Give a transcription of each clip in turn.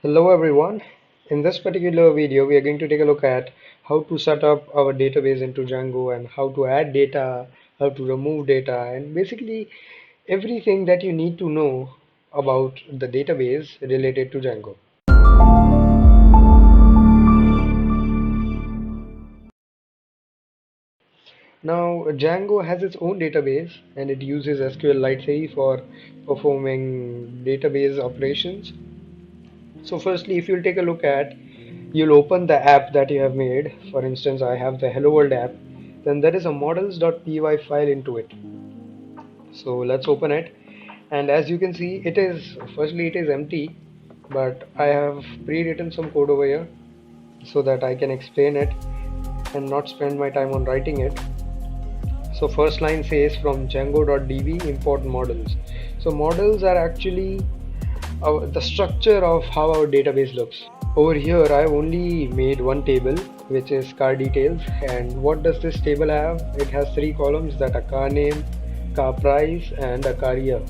Hello everyone. In this particular video, we are going to take a look at how to set up our database into Django and how to add data, how to remove data, and basically everything that you need to know about the database related to Django. Now, Django has its own database and it uses SQLite for performing database operations. So firstly, if you'll take a look at, you'll open the app that you have made. For instance, I have the Hello World app. Then there is a models.py file into it. So let's open it. And as you can see, firstly it is empty, but I have pre-written some code over here so that I can explain it and not spend my time on writing it. So first line says from Django.db import models. So models are actually the structure of how our database looks. Over here I've only made one table, which is car details. And what does this table have? It has three columns, that are car name, car price, and a car year.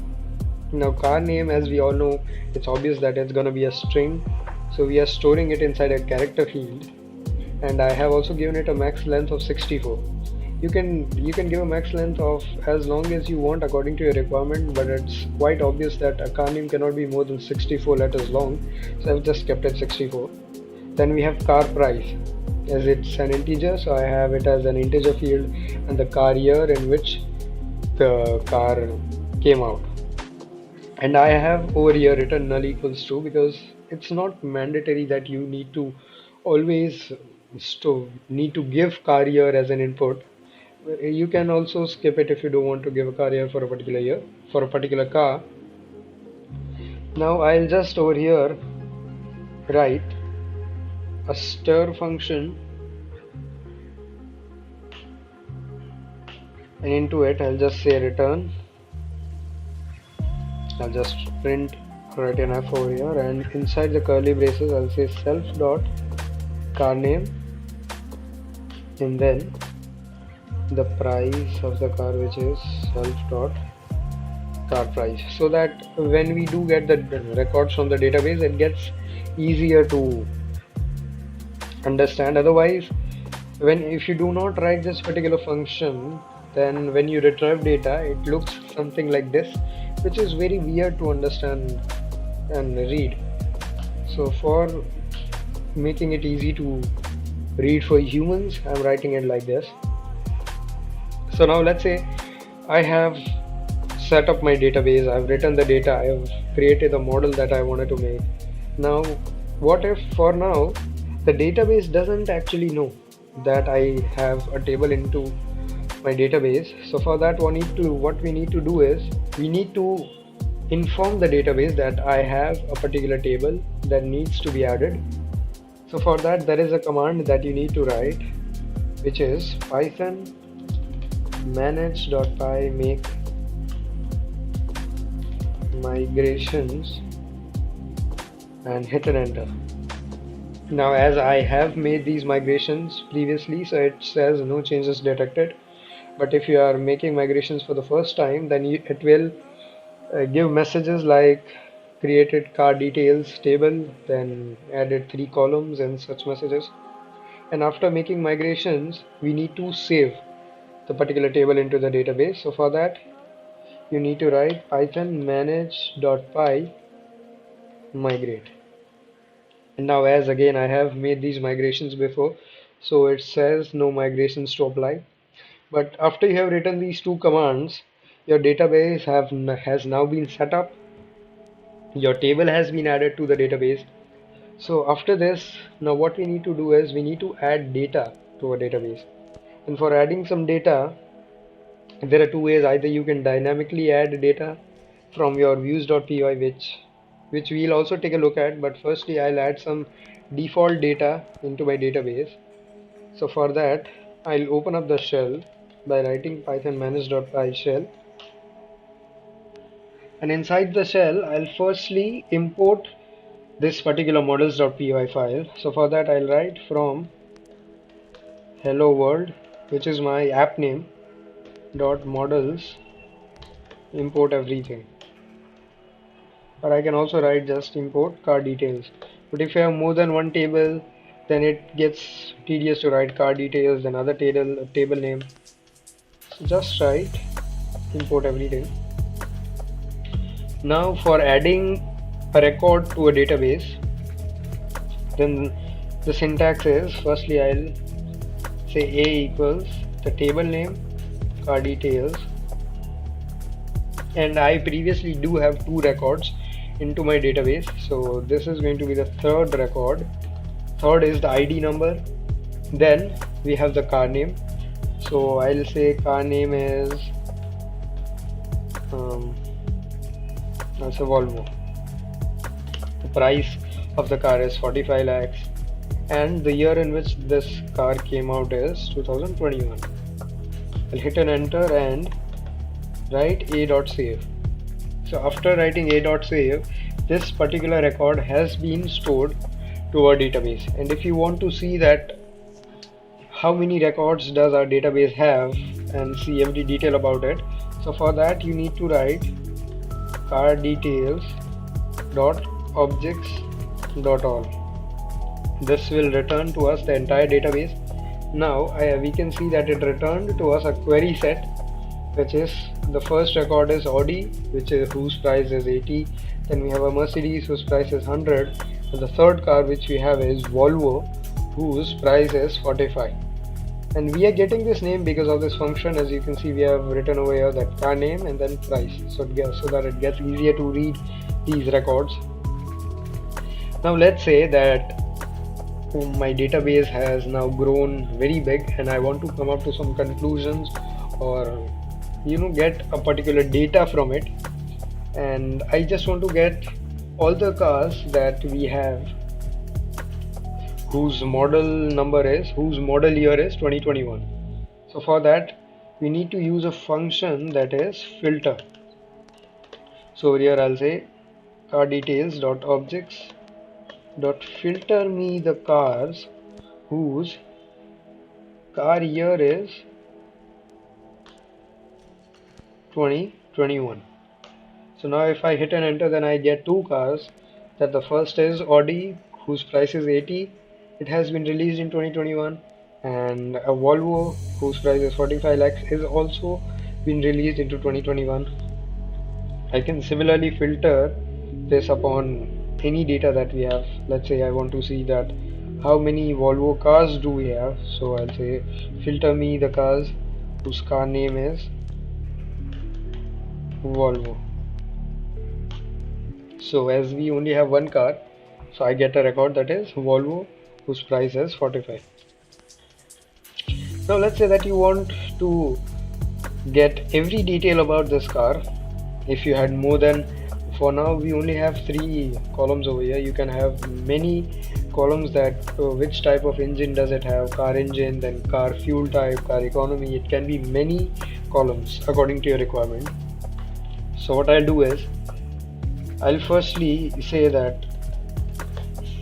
Now car name, as we all know, it's obvious that it's gonna be a string, so we are storing it inside a character field. And I have also given it a max length of 64. You can give a max length of as long as you want according to your requirement, but it's quite obvious that a car name cannot be more than 64 letters long, so I've just kept it 64. Then we have car price, as it's an integer, so I have it as an integer field, and the car year in which the car came out. And I have over here written null equals true because it's not mandatory that you need to always need to give car year as an input. You can also skip it if you don't want to give a car year for a particular year, for a particular car. Now I'll just over here write a stir function, and into it I'll just say return. I'll just print, write an F over here, and inside the curly braces I'll say self dot car name, and then the price of the car, which is self dot car price, so that when we do get the records from the database, it gets easier to understand. Otherwise, if you do not write this particular function, then when you retrieve data, it looks something like this, which is very weird to understand and read. So for making it easy to read for humans, I'm writing it like this. So now let's say I have set up my database, I've written the data, I have created the model that I wanted to make. Now what if for now the database doesn't actually know that I have a table into my database? So for that what we need to do is we need to inform the database that I have a particular table that needs to be added. So for that there is a command that you need to write, which is python manage.py make migrations, and hit an enter. Now as I have made these migrations previously, so it says no changes detected, but if you are making migrations for the first time, then it will give messages like created car details table, then added 3 columns and such messages. And after making migrations, we need to save the particular table into the database. So for that you need to write python manage.py migrate. And now as again I have made these migrations before, so it says no migrations to apply. But after you have written these two commands, your database has now been set up, your table has been added to the database. So after this, now what we need to do is we need to add data to our database. And for adding some data, there are two ways. Either you can dynamically add data from your views.py, which we'll also take a look at, but firstly I'll add some default data into my database. So for that I'll open up the shell by writing python manage.py shell, and inside the shell I'll firstly import this particular models.py file. So for that I'll write from hello world, which is my app name, dot models import everything. or I can also write just import car details. But if you have more than one table, then it gets tedious to write car details, then other table name. So just write import everything. Now for adding a record to a database, then the syntax is, firstly I'll say a equals the table name car details, and I previously do have two records into my database, so this is going to be the third record. Third is the ID number, then we have the car name, so I'll say car name is that's a Volvo. The price of the car is 45 lakhs, and the year in which this car came out is 2021. I'll hit an enter and write a.save. So after writing a.save, this particular record has been stored to our database, and if you want to see that how many records does our database have and see every detail about it, so for that you need to write car details dot objects dot all. This will return to us the entire database. Now we can see that it returned to us a query set, which is the first record is Audi, whose price is 80, then we have a Mercedes whose price is 100, and the third car which we have is Volvo, whose price is 45. And we are getting this name because of this function. As you can see, we have written over here that car name and then price, so that it gets easier to read these records. Now let's say that my database has now grown very big and I want to come up to some conclusions, or get a particular data from it, and I just want to get all the cars that we have whose model year is 2021. So for that we need to use a function that is filter. So here I'll say car details dot objects dot filter me the cars whose car year is 2021. So now if I hit an enter, then I get two cars. That the first is Audi, whose price is 80. It has been released in 2021, and a Volvo whose price is 45 lakhs is also been released into 2021. I can similarly filter this upon any data that we have. Let's say I want to see that how many Volvo cars do we have, so I'll say filter me the cars whose car name is Volvo. So as we only have one car, so I get a record that is Volvo whose price is 45. Now let's say that you want to get every detail about this car. If you had more than, for now we only have 3 columns over here, you can have many columns that which type of engine does it have, car engine, then car fuel type, car economy. It can be many columns according to your requirement. So what I'll do is I'll firstly say that,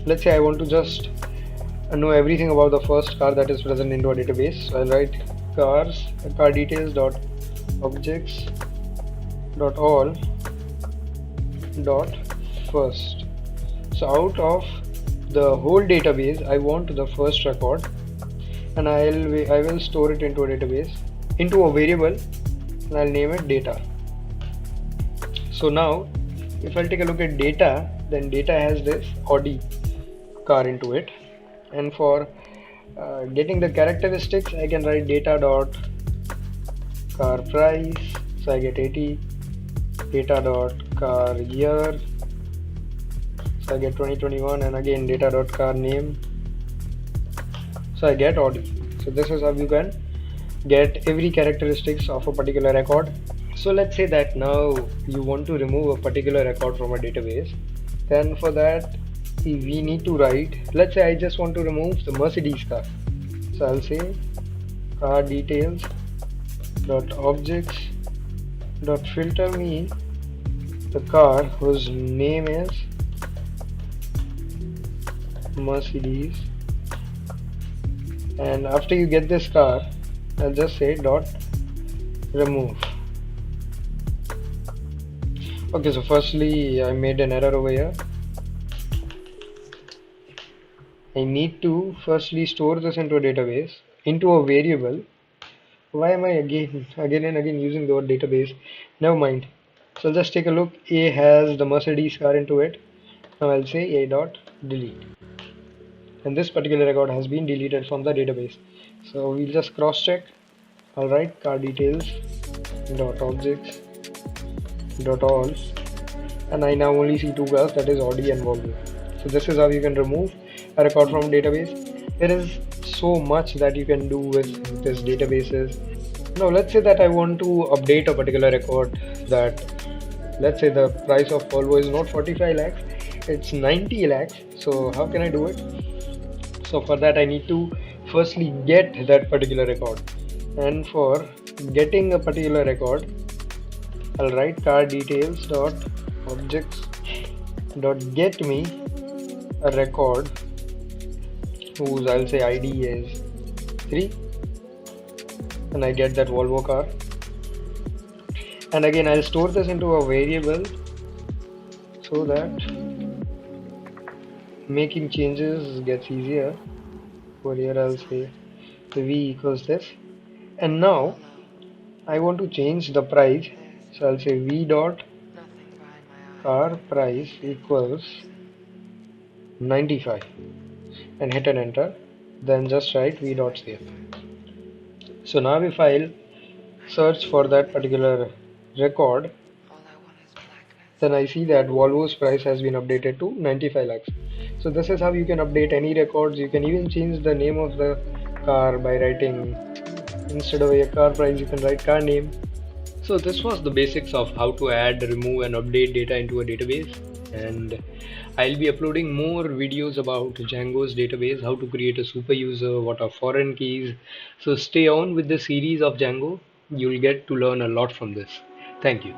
let's say I want to just know everything about the first car that is present into our database. So I'll write car details dot objects dot all dot first. So out of the whole database I want the first record, and I will store it into a database, into a variable, and I'll name it data. So now if I'll take a look at data, then data has this Audi car into it, and for getting the characteristics I can write data dot car price, so I get 80, data dot car year, so I get 2021, and again data dot car name, so I get Audi. So this is how you can get every characteristics of a particular record. So let's say that now you want to remove a particular record from a database, then for that we need to write, let's say I just want to remove the Mercedes car, so I'll say car details dot objects dot filter me the car whose name is Mercedes, and after you get this car I'll just say dot remove. Okay, so firstly, I made an error over here. I need to firstly store this into a database, into a variable. Why am I again and again using the word database? Never mind. So just take a look. A has the Mercedes car into it. Now I'll say a dot delete, and this particular record has been deleted from the database. So we'll just cross check. All right, car details dot objects dot all, and I now only see two cars, that is Audi and Volvo. So this is how you can remove a record from database. There is so much that you can do with this databases. Now let's say that I want to update a particular record, that let's say the price of Volvo is not 45 lakhs, it's 90 lakhs. So how can I do it? So for that I need to firstly get that particular record, and for getting a particular record I'll write car details dot objects dot get me a record whose I'll say ID is 3, and I get that Volvo car, and again I'll store this into a variable so that making changes gets easier. Over here I'll say v equals this, and now I want to change the price, so I'll say v dot car price equals 95 and hit an enter, then just write v dot save. So now if I'll search for that particular record, then I see that Volvo's price has been updated to 95 lakhs. So this is how you can update any records. You can even change the name of the car by writing, instead of a car price you can write car name. So this was the basics of how to add, remove and update data into a database, and I'll be uploading more videos about Django's database, how to create a super user, what are foreign keys. So stay on with the series of Django. You'll get to learn a lot from this. Thank you.